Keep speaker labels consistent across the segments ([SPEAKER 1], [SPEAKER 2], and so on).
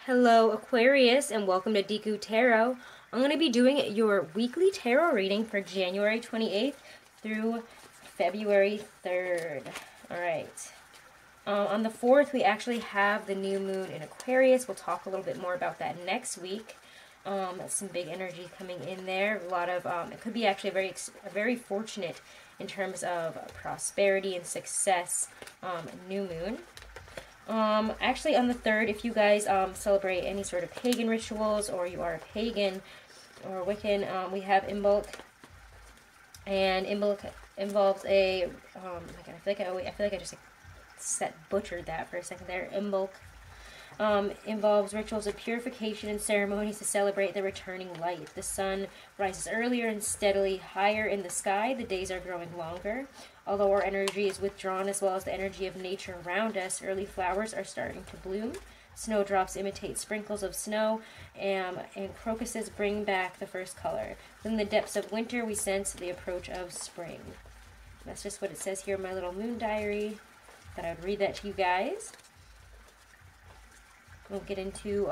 [SPEAKER 1] Hello Aquarius and welcome to Deku Tarot. I'm going to be doing your weekly tarot reading for January 28th through February 3rd. Alright. On the 4th we actually have the new moon in Aquarius. We'll talk a little bit more about that next week. Some big energy coming in there. A lot of, it could be actually very fortunate in terms of prosperity and success new moon. Actually on the 3rd, if you guys celebrate any sort of pagan rituals, or you are a pagan or Wiccan, we have Imbolc, and Imbolc involves a oh my god, I feel like I just butchered that for a second there. Imbolc involves rituals of purification and ceremonies to celebrate the returning light. The sun rises earlier and steadily higher in the sky. The days are growing longer. Although our energy is withdrawn as well as the energy of nature around us, early flowers are starting to bloom. Snowdrops imitate sprinkles of snow, and crocuses bring back the first color. Within the depths of winter, we sense the approach of spring. That's just what it says here in my little moon diary. Thought I would read that to you guys. We'll get into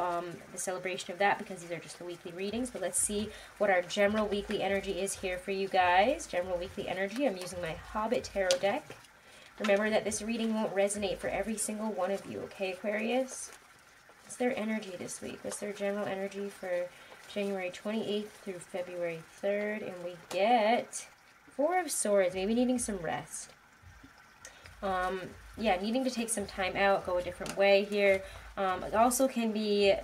[SPEAKER 1] the celebration of that because these are just the weekly readings. But let's see what our general weekly energy is here for you guys. General weekly energy. I'm using my Hobbit Tarot deck. Remember that this reading won't resonate for every single one of you, okay, Aquarius? What's their energy this week? What's their general energy for January 28th through February 3rd? And we get Four of Swords, maybe needing some rest. Yeah, needing to take some time out, go a different way here. It also can be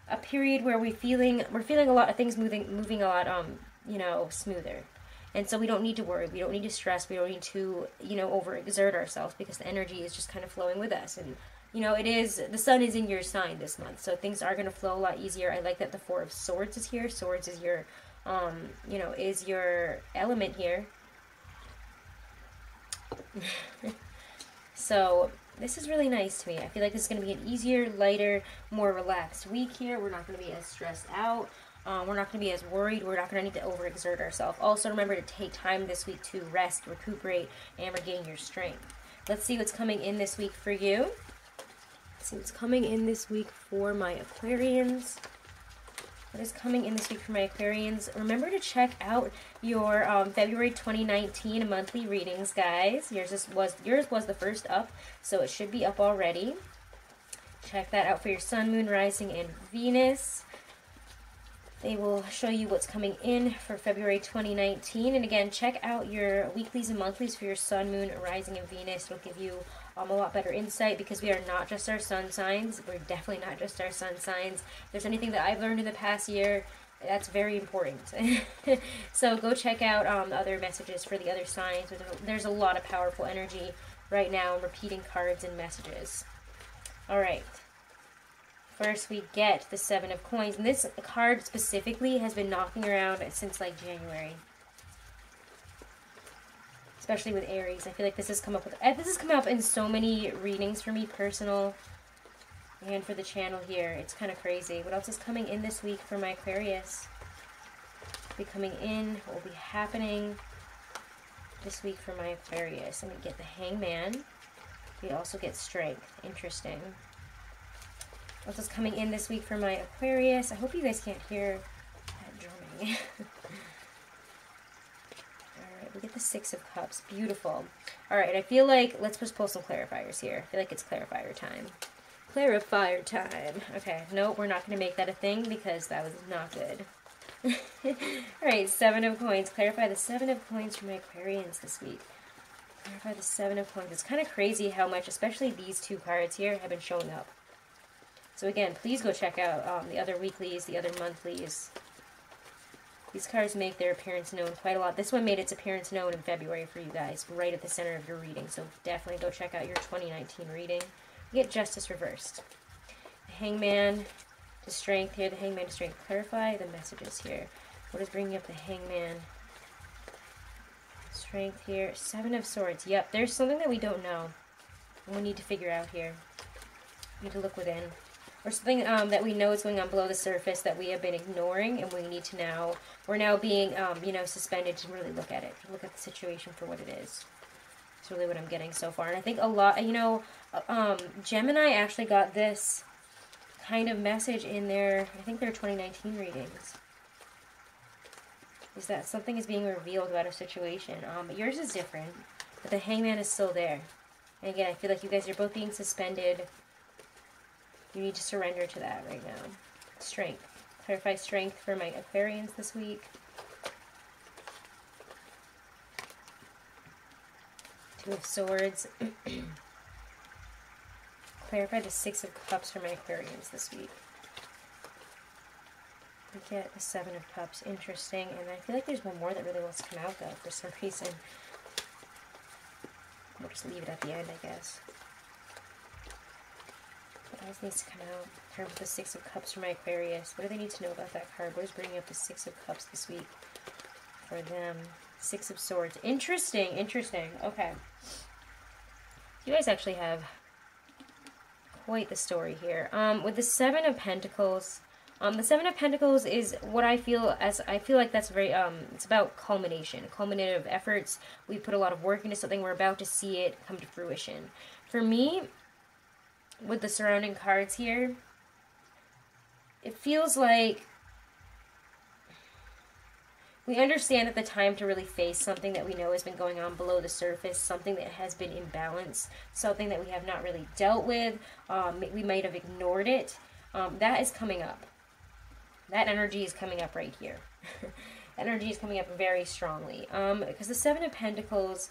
[SPEAKER 1] a period where we're feeling a lot of things moving a lot, you know, smoother. And so we don't need to worry, we don't need to stress, we don't need to, you know, overexert ourselves because the energy is just kind of flowing with us. And, you know, the sun is in your sign this month, so things are going to flow a lot easier. I like that the Four of Swords is here. Swords is your, you know, is your element here. So this is really nice to me. I feel like this is going to be an easier, lighter, more relaxed week here. We're not going to be as stressed out. We're not going to be as worried. We're not going to need to overexert ourselves. Also, remember to take time this week to rest, recuperate, and regain your strength. Let's see what's coming in this week for you. Let's see what's coming in this week for my Aquarians. What is coming in this week for my Aquarians? Remember to check out your February 2019 monthly readings, guys. Yours was the first up, so it should be up already. Check that out for your Sun, Moon, Rising, and Venus. They will show you what's coming in for February 2019. And again, check out your weeklies and monthlies for your Sun, Moon, Rising, and Venus. It'll give you a lot better insight because we are not just our sun signs. We're definitely not just our sun signs. If there's anything that I've learned in the past year, that's very important. So go check out the other messages for the other signs. There's a lot of powerful energy right now, repeating cards and messages. All right. First, we get the Seven of Coins. And this card specifically has been knocking around since like January. Especially with Aries. I feel like this has come up in so many readings for me, personal and for the channel here. It's kind of crazy. What else is coming in this week for my Aquarius? Will be coming in, what will be happening this week for my Aquarius? And we get the Hangman. We also get Strength. Interesting. What else is coming in this week for my Aquarius? I hope you guys can't hear that drumming. We get the Six of Cups. Beautiful. Alright, I feel like, let's just pull some clarifiers here. I feel like it's clarifier time. Clarifier time. Okay, no, we're not going to make that a thing because that was not good. Alright, Seven of Coins. Clarify the Seven of Coins for my Aquarians this week. Clarify the Seven of Coins. It's kind of crazy how much, especially these two cards here, have been showing up. So again, please go check out the other weeklies, the other monthlies. These cards make their appearance known quite a lot. This one made its appearance known in February for you guys, right at the center of your reading. So definitely go check out your 2019 reading. You get Justice reversed. The Hangman to Strength here. The Hangman to Strength. Clarify the messages here. What is bringing up the Hangman? Strength here. Seven of Swords. Yep, there's something that we don't know. And we need to figure out here. We need to look within. Or something that we know is going on below the surface that we have been ignoring, and we need to now, we're now being, you know, suspended to really look at it, look at the situation for what it is. That's really what I'm getting so far. And I think a lot, you know, Gemini actually got this kind of message in their, I think their 2019 readings, is that something is being revealed about a situation. But yours is different, but the Hangman is still there. And again, I feel like you guys are both being suspended. You need to surrender to that right now. Strength. Clarify strength for my Aquarians this week. Two of Swords. Clarify the Six of Cups for my Aquarians this week. We get the Seven of Cups. Interesting. And I feel like there's one more that really wants to come out, though, for some reason. We'll just leave it at the end, I guess. What else needs to come out? Turn with the Six of Cups for my Aquarius. What do they need to know about that card? What is bringing up the Six of Cups this week for them? Six of Swords. Interesting, interesting. Okay. You guys actually have quite the story here. With the Seven of Pentacles, the Seven of Pentacles is what I feel like that's very, it's about culmination, culminative efforts. We put a lot of work into something. We're about to see it come to fruition. For me, with the surrounding cards here, it feels like we understand that the time to really face something that we know has been going on below the surface, something that has been imbalanced, something that we have not really dealt with, we might have ignored it, that is coming up. That energy is coming up right here. Energy is coming up very strongly. Because the Seven of Pentacles,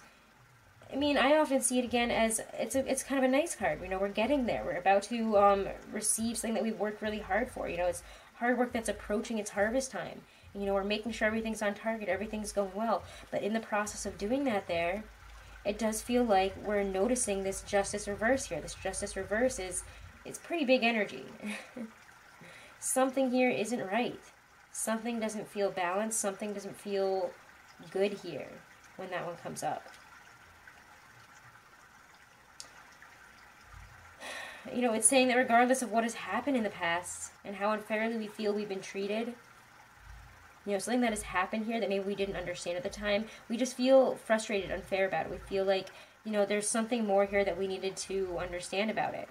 [SPEAKER 1] I mean, I often see it again as it's kind of a nice card. You know, we're getting there. We're about to receive something that we've worked really hard for. You know, it's hard work that's approaching its harvest time. You know, we're making sure everything's on target, everything's going well. But in the process of doing that there, it does feel like we're noticing this Justice reverse here. This Justice reverse it's pretty big energy. Something here isn't right. Something doesn't feel balanced. Something doesn't feel good here when that one comes up. You know, it's saying that regardless of what has happened in the past and how unfairly we feel we've been treated, you know, something that has happened here that maybe we didn't understand at the time, we just feel frustrated, unfair about it. We feel like, you know, there's something more here that we needed to understand about it.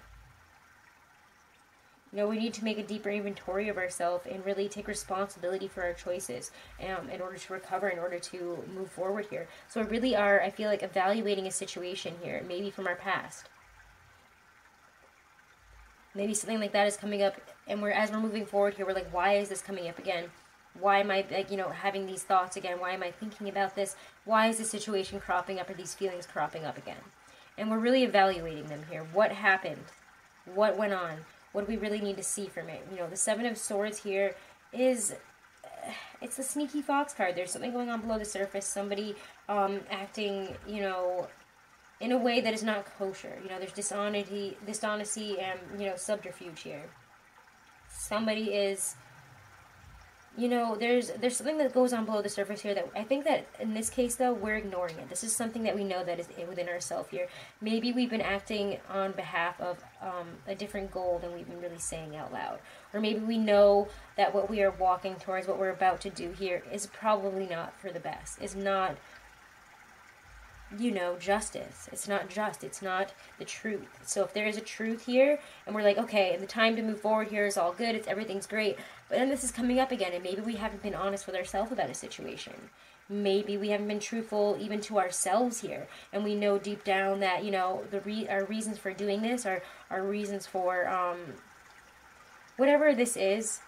[SPEAKER 1] You know, we need to make a deeper inventory of ourselves and really take responsibility for our choices in order to recover, in order to move forward here. So we really are, I feel like, evaluating a situation here, maybe from our past. Maybe something like that is coming up, and as we're moving forward here, we're like, why is this coming up again? Why am I, like, you know, having these thoughts again? Why am I thinking about this? Why is this situation cropping up, or these feelings cropping up again? And we're really evaluating them here. What happened? What went on? What do we really need to see from it? You know, the Seven of Swords here is, it's the sneaky fox card. There's something going on below the surface. Somebody acting, you know, in a way that is not kosher. You know, there's dishonesty and, you know, subterfuge here. Somebody is, you know, there's something that goes on below the surface here that I think that in this case, though, we're ignoring it. This is something that we know that is within ourselves here. Maybe we've been acting on behalf of a different goal than we've been really saying out loud. Or maybe we know that what we are walking towards, what we're about to do here, is probably not for the best. It's not, you know, justice. It's not just. It's not the truth. So if there is a truth here, and we're like, okay, the time to move forward here is all good, everything's great, but then this is coming up again, and maybe we haven't been honest with ourselves about a situation. Maybe we haven't been truthful even to ourselves here, and we know deep down that, you know, our reasons for doing this, our reasons for whatever this is,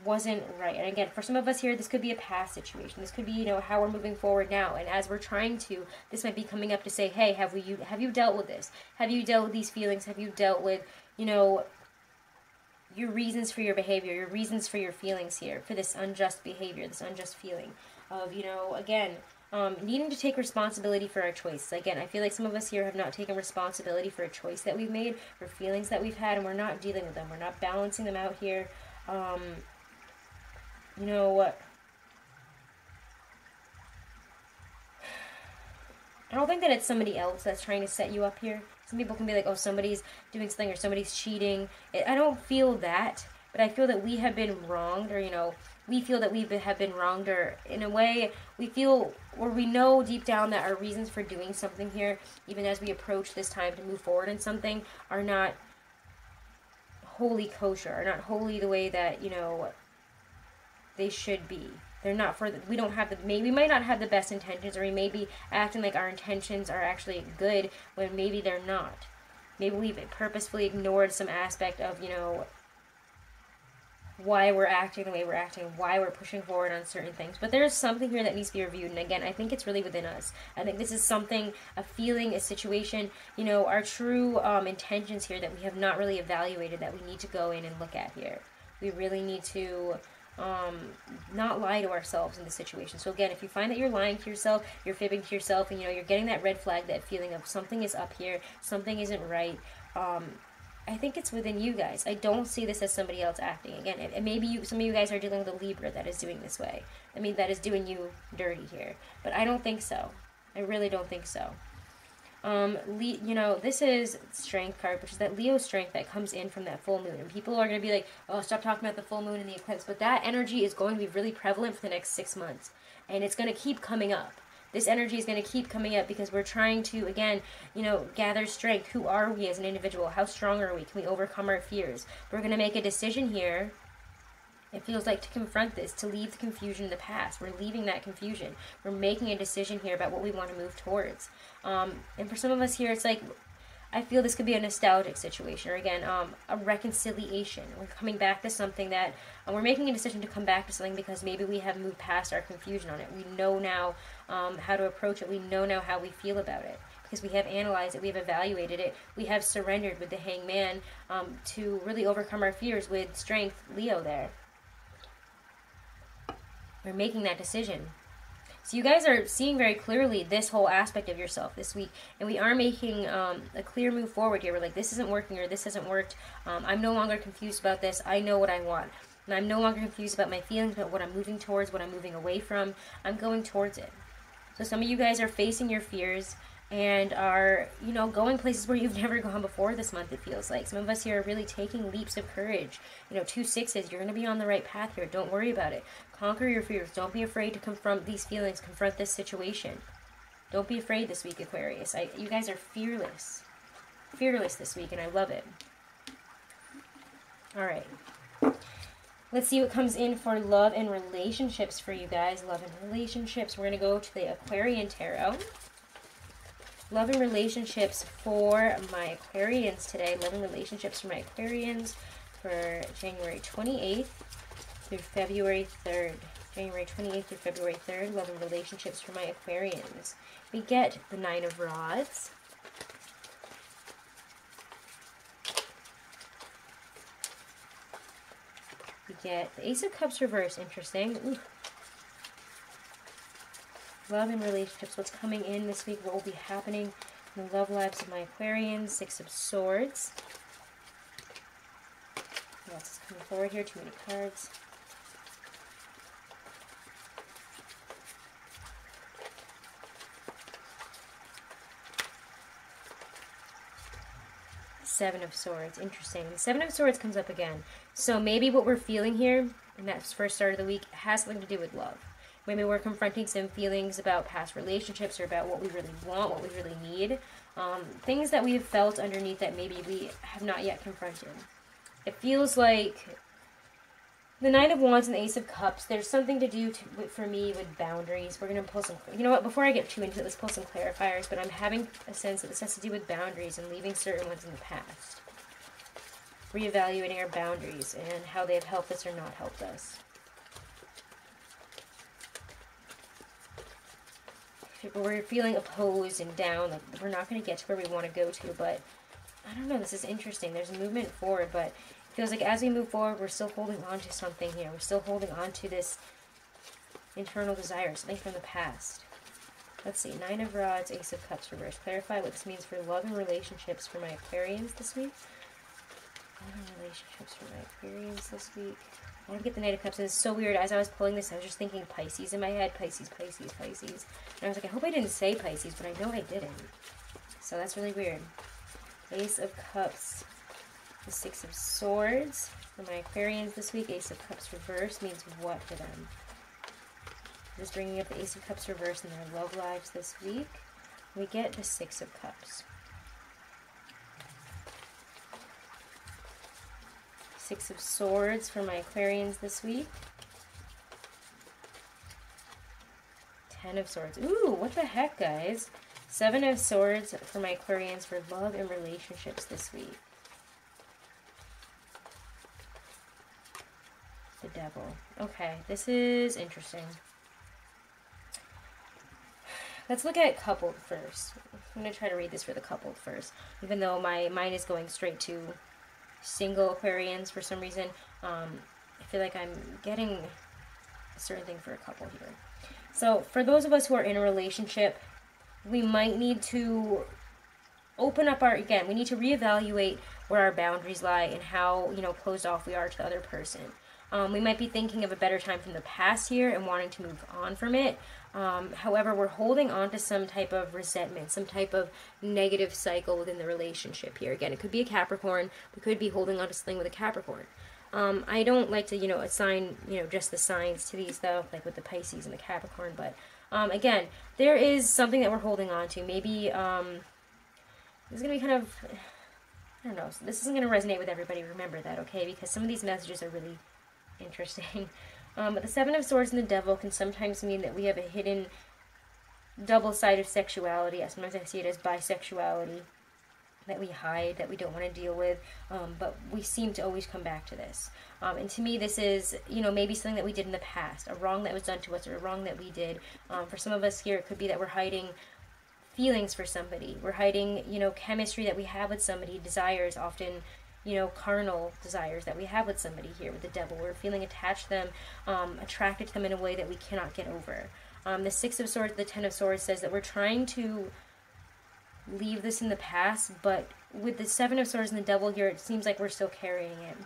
[SPEAKER 1] wasn't right. And again, for some of us here, this could be a past situation. This could be, you know, how we're moving forward now. And as we're trying to, this might be coming up to say, hey, have you dealt with this? Have you dealt with these feelings? Have you dealt with, you know, your reasons for your behavior, your reasons for your feelings here, for this unjust behavior, this unjust feeling of, you know, again, needing to take responsibility for our choices. Again, I feel like some of us here have not taken responsibility for a choice that we've made, for feelings that we've had, and we're not dealing with them. We're not balancing them out here. You know what? I don't think that it's somebody else that's trying to set you up here. Some people can be like, oh, somebody's doing something or somebody's cheating. I don't feel that, but I feel that we have been wronged, or, you know, we feel that we have been wronged, or in a way we feel, or we know deep down that our reasons for doing something here, even as we approach this time to move forward in something, are not wholly kosher, are not wholly the way that, you know, they should be. They're not for the, we don't have the, maybe we might not have the best intentions, or we may be acting like our intentions are actually good when maybe they're not. Maybe we've purposefully ignored some aspect of, you know, why we're acting the way we're acting, why we're pushing forward on certain things. But there's something here that needs to be reviewed. And again, I think it's really within us. I think this is something, a feeling, a situation, you know, our true intentions here that we have not really evaluated, that we need to go in and look at here. We really need to not lie to ourselves in this situation. So again, if you find that you're lying to yourself, you're fibbing to yourself, and you know, you're getting that red flag, that feeling of something is up here, something isn't right, I think it's within you guys. I don't see this as somebody else acting. Again, and maybe some of you guys are dealing with a Libra that is doing this way. I mean, that is doing you dirty here. But I don't think so. I really don't think so. You know, this is Strength card, which is that Leo strength that comes in from that full moon. And people are going to be like, oh, stop talking about the full moon and the eclipse. But that energy is going to be really prevalent for the next 6 months. And it's going to keep coming up. This energy is going to keep coming up because we're trying to, again, you know, gather strength. Who are we as an individual? How strong are we? Can we overcome our fears? We're going to make a decision here. It feels like to confront this, to leave the confusion in the past. We're leaving that confusion. We're making a decision here about what we want to move towards. And for some of us here, it's like, I feel this could be a nostalgic situation, or again, a reconciliation. We're coming back to something that, we're making a decision to come back to something because maybe we have moved past our confusion on it. We know now how to approach it. We know now how we feel about it because we have analyzed it, we have evaluated it, we have surrendered with the Hangman to really overcome our fears with Strength, Leo there. We're making that decision. So you guys are seeing very clearly this whole aspect of yourself this week. And we are making a clear move forward here. We're like, this isn't working or this hasn't worked. I'm no longer confused about this. I know what I want. And I'm no longer confused about my feelings, about what I'm moving towards, what I'm moving away from. I'm going towards it. So some of you guys are facing your fears and are, you know, going places where you've never gone before this month, it feels like. Some of us here are really taking leaps of courage. You know, 2 6s, you're going to be on the right path here. Don't worry about it. Conquer your fears. Don't be afraid to confront these feelings, confront this situation. Don't be afraid this week, Aquarius. You guys are fearless. Fearless this week, and I love it. All right. Let's see what comes in for love and relationships for you guys. Love and relationships. We're going to go to the Aquarian Tarot. Love and relationships for my Aquarians today. Love and relationships for my Aquarians for January 28th through February 3rd. January 28th through February 3rd. Love and relationships for my Aquarians. We get the 9 of Rods. We get the Ace of Cups reversed. Interesting. Ooh. Love and relationships. What's coming in this week? What will be happening in the love lives of my Aquarians? 6 of Swords. What else is coming forward here? Too many cards. Seven of Swords. Interesting. The 7 of Swords comes up again. So maybe what we're feeling here in that first start of the week has something to do with love. Maybe we're confronting some feelings about past relationships or about what we really want, what we really need. Things that we've felt underneath that maybe we have not yet confronted. It feels like the 9 of Wands and the Ace of Cups, there's something to do for me with boundaries. We're going to pull some, you know what, before I get too into it, let's pull some clarifiers, but I'm having a sense that this has to do with boundaries and leaving certain ones in the past. Reevaluating our boundaries and how they have helped us or not helped us. We're feeling opposed and down, like we're not going to get to where we want to go to, but I don't know, this is interesting. There's a movement forward, but it feels like as we move forward, we're still holding on to something here. We're still holding on to this internal desire, something from the past. Let's see, 9 of Rods, Ace of Cups reversed. Clarify what this means for love and relationships for my Aquarians this week. Love and relationships for my Aquarians this week. I want to get the Knight of Cups. And it's so weird. As I was pulling this, I was just thinking Pisces in my head. Pisces, Pisces, Pisces. And I was like, I hope I didn't say Pisces, but I know I didn't. So that's really weird. Ace of Cups. The 6 of Swords. For my Aquarians this week, Ace of Cups reversed means what for them? Just bringing up the Ace of Cups reversed in their love lives this week. We get the 6 of Cups. Six of Swords for my Aquarians this week. Ten of Swords. Ooh, what the heck, guys? Seven of Swords for my Aquarians for love and relationships this week. The Devil. Okay, this is interesting. Let's look at coupled first. I'm going to try to read this for the coupled first, even though my mind is going straight to single Aquarians for some reason. I feel like I'm getting a certain thing for a couple here. So for those of us who are in a relationship, we might need to open up our, again, we need to reevaluate where our boundaries lie and how, you know, closed off we are to the other person. We might be thinking of a better time from the past here and wanting to move on from it. However, we're holding on to some type of resentment, some type of negative cycle within the relationship here. Again, it could be a Capricorn. We could be holding on to something with a Capricorn. I don't like to, you know, assign, you know, just the signs to these, though, like with the Pisces and the Capricorn. But, again, there is something that we're holding on to. Maybe, this is going to be kind of, I don't know, this isn't going to resonate with everybody. Remember that, okay? Because some of these messages are really interesting. But the Seven of Swords and the Devil can sometimes mean that we have a hidden double-sided sexuality. Sometimes I see it as bisexuality that we hide, that we don't want to deal with, but we seem to always come back to this. And to me, this is, you know, maybe something that we did in the past, a wrong that was done to us, or a wrong that we did. For some of us here, it could be that we're hiding feelings for somebody. We're hiding, you know, chemistry that we have with somebody, desires, often, you know, carnal desires that we have with somebody here with the Devil. We're feeling attached to them, attracted to them in a way that we cannot get over. The Six of Swords, the Ten of Swords says that we're trying to leave this in the past, but with the Seven of Swords and the Devil here, it seems like we're still carrying it.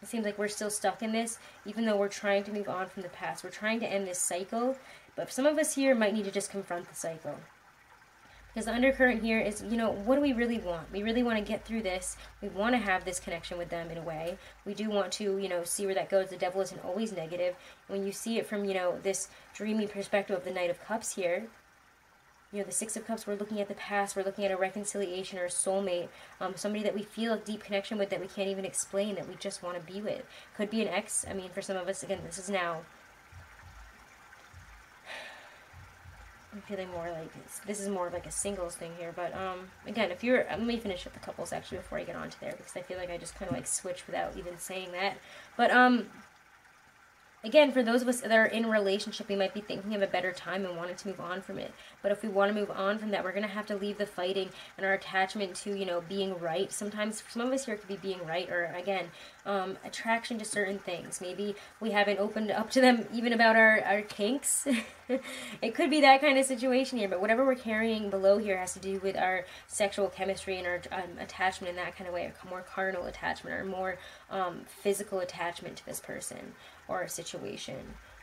[SPEAKER 1] It seems like we're still stuck in this, even though we're trying to move on from the past. We're trying to end this cycle, but some of us here might need to just confront the cycle. Because the undercurrent here is, you know, what do we really want? We really want to get through this. We want to have this connection with them in a way. We do want to, you know, see where that goes. The Devil isn't always negative. When you see it from, you know, this dreamy perspective of the Knight of Cups here, you know, the Six of Cups, we're looking at the past. We're looking at a reconciliation or a soulmate. Somebody that we feel a deep connection with that we can't even explain, that we just want to be with. Could be an ex. I mean, for some of us, again, this is now. I'm feeling more like this is more of like a singles thing here, but again, if you're, let me finish up the couples actually before I get on to there, because I feel like I just kind of like switched without even saying that. But again, for those of us that are in a relationship, we might be thinking of a better time and wanting to move on from it. But if we want to move on from that, we're going to have to leave the fighting and our attachment to, you know, being right. Sometimes, for some of us here, it could be being right, or, again, attraction to certain things. Maybe we haven't opened up to them even about our kinks. It could be that kind of situation here. But whatever we're carrying below here has to do with our sexual chemistry and our attachment in that kind of way, a more carnal attachment, or more physical attachment to this person or a situation.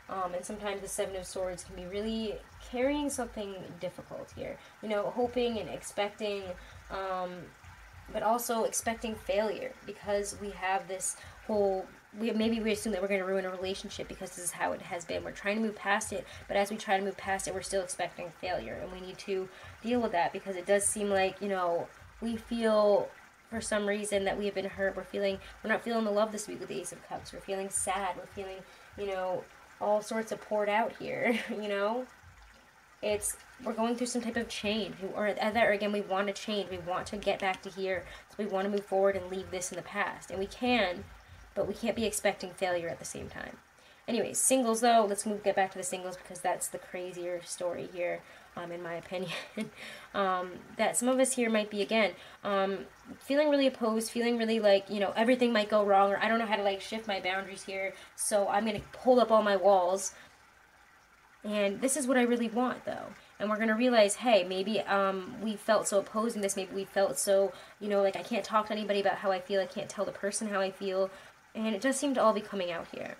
[SPEAKER 1] And sometimes the Seven of Swords can be really carrying something difficult here. You know, hoping and expecting, but also expecting failure, because we have this whole, maybe we assume that we're going to ruin a relationship because this is how it has been. We're trying to move past it, but as we try to move past it, we're still expecting failure. And we need to deal with that, because it does seem like, you know, we feel for some reason that we have been hurt. We're not feeling the love this week with the Ace of Cups. We're feeling sad. We're feeling, you know, all sorts of poured out here, you know. We're going through some type of change, or again, we want to change. We want to get back to here, so we want to move forward and leave this in the past. And we can, but we can't be expecting failure at the same time. Anyways, singles though, let's get back to the singles, because that's the crazier story here, in my opinion. That some of us here might be, again, feeling really opposed, feeling really like, you know, everything might go wrong, or I don't know how to like shift my boundaries here, so I'm going to pull up all my walls. And this is what I really want, though. And we're going to realize, hey, maybe we felt so opposed in this. Maybe we felt so, you know, like I can't talk to anybody about how I feel. I can't tell the person how I feel. And it does seem to all be coming out here.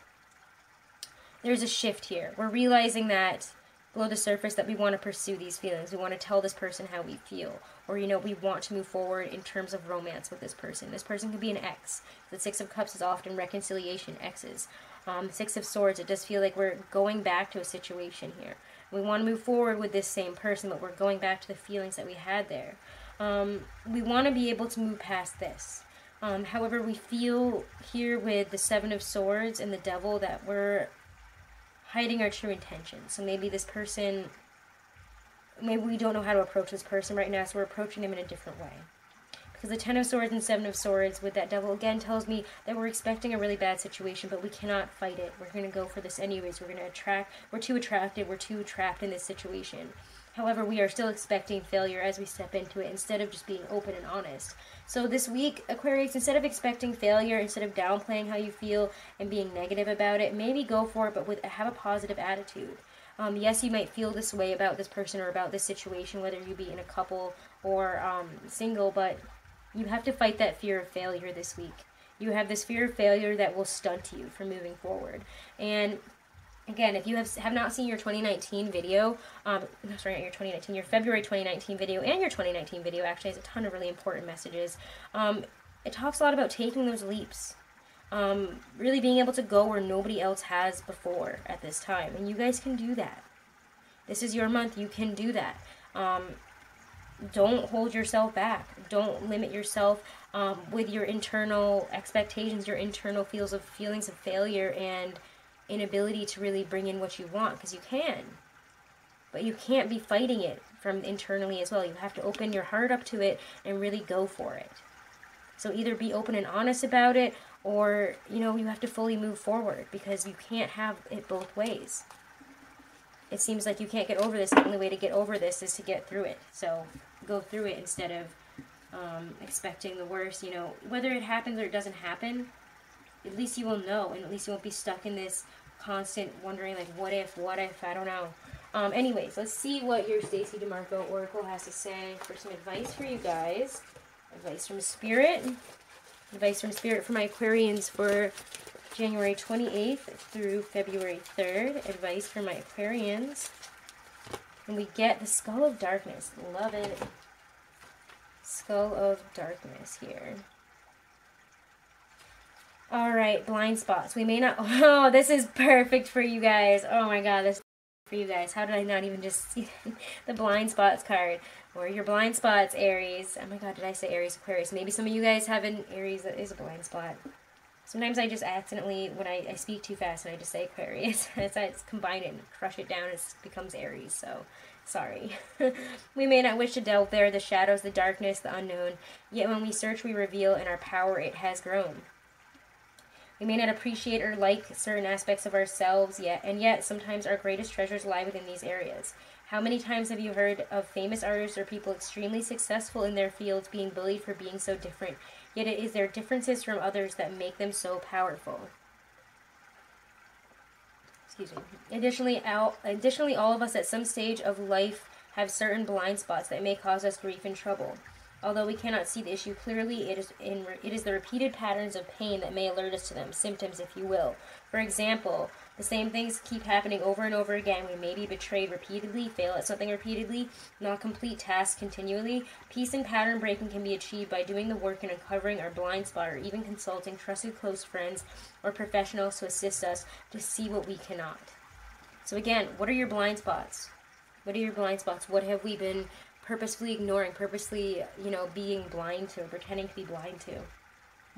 [SPEAKER 1] There's a shift here. We're realizing that below the surface that we want to pursue these feelings. We want to tell this person how we feel. Or, you know, we want to move forward in terms of romance with this person. This person could be an ex. The Six of Cups is often reconciliation, exes. Six of Swords, it does feel like we're going back to a situation here. We want to move forward with this same person, but we're going back to the feelings that we had there. We want to be able to move past this. However, we feel here with the Seven of Swords and the Devil that we're hiding our true intentions. So maybe this person, maybe we don't know how to approach this person right now, so we're approaching them in a different way. Because the Ten of Swords and Seven of Swords with that Devil again tells me that we're expecting a really bad situation, but we cannot fight it. We're going to go for this anyways. We're going to attract, we're too attractive, we're too trapped in this situation. However, we are still expecting failure as we step into it instead of just being open and honest. So this week, Aquarius, instead of expecting failure, instead of downplaying how you feel and being negative about it, maybe go for it, but have a positive attitude. Yes, you might feel this way about this person or about this situation, whether you be in a couple or single, but you have to fight that fear of failure this week. You have this fear of failure that will stunt you from moving forward. And again, if you have not seen your 2019 video, sorry, not your 2019, your February 2019 video and your 2019 video actually has a ton of really important messages. It talks a lot about taking those leaps. Really being able to go where nobody else has before at this time. And you guys can do that. This is your month. You can do that. Don't hold yourself back. Don't limit yourself with your internal expectations, your internal feelings of failure and inability to really bring in what you want, because you can. But you can't be fighting it from internally as well. You have to open your heart up to it and really go for it. So either be open and honest about it, or, you know, you have to fully move forward, because you can't have it both ways. It seems like you can't get over this. The only way to get over this is to get through it. So go through it instead of expecting the worst. You know, whether it happens or it doesn't happen, at least you will know, and at least you won't be stuck in this constant wondering, like, what if, I don't know. Anyways, let's see what your Stacey DeMarco Oracle has to say for some advice for you guys. Advice from Spirit. Advice from Spirit for my Aquarians for January 28th through February 3rd. Advice for my Aquarians. And we get the Skull of Darkness. Love it. Skull of Darkness here. Alright, blind spots. We may not... Oh, this is perfect for you guys. Oh my god, this is for you guys. How did I not even just see the blind spots card? Or your blind spots, Aries. Oh my god, did I say Aries, Aquarius? Maybe some of you guys have an Aries that is a blind spot. Sometimes I just accidentally, when I speak too fast, and I just say Aquarius. It's combine it and crush it down, it becomes Aries, so sorry. We may not wish to delve there, the shadows, the darkness, the unknown. Yet when we search, we reveal, and our power, it has grown. We may not appreciate or like certain aspects of ourselves yet, and yet sometimes our greatest treasures lie within these areas. How many times have you heard of famous artists or people extremely successful in their fields being bullied for being so different? Yet it is their differences from others that make them so powerful. Excuse me. Additionally, all of us at some stage of life have certain blind spots that may cause us grief and trouble. Although we cannot see the issue clearly, it is the repeated patterns of pain that may alert us to them, symptoms if you will. For example, the same things keep happening over and over again. We may be betrayed repeatedly, fail at something repeatedly, not complete tasks continually. Peace and pattern breaking can be achieved by doing the work and uncovering our blind spot, or even consulting trusted close friends or professionals to assist us to see what we cannot. So again, what are your blind spots? What are your blind spots? What have we been purposefully ignoring, purposely, being blind to, pretending to be blind to?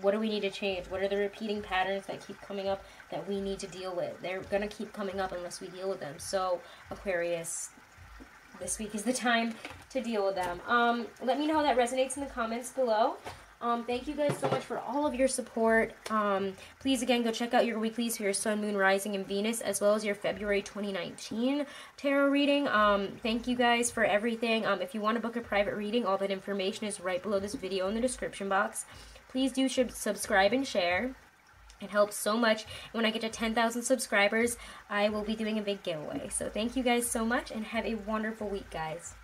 [SPEAKER 1] What do we need to change? What are the repeating patterns that keep coming up that we need to deal with? They're going to keep coming up unless we deal with them. So, Aquarius, this week is the time to deal with them. Let me know how that resonates in the comments below. Thank you guys so much for all of your support. Please, again, go check out your weeklies for your Sun, Moon, Rising, and Venus, as well as your February 2019 tarot reading. Thank you guys for everything. If you want to book a private reading, all that information is right below this video in the description box. Please do subscribe and share. It helps so much. When I get to 10,000 subscribers, I will be doing a big giveaway. So thank you guys so much, and have a wonderful week, guys.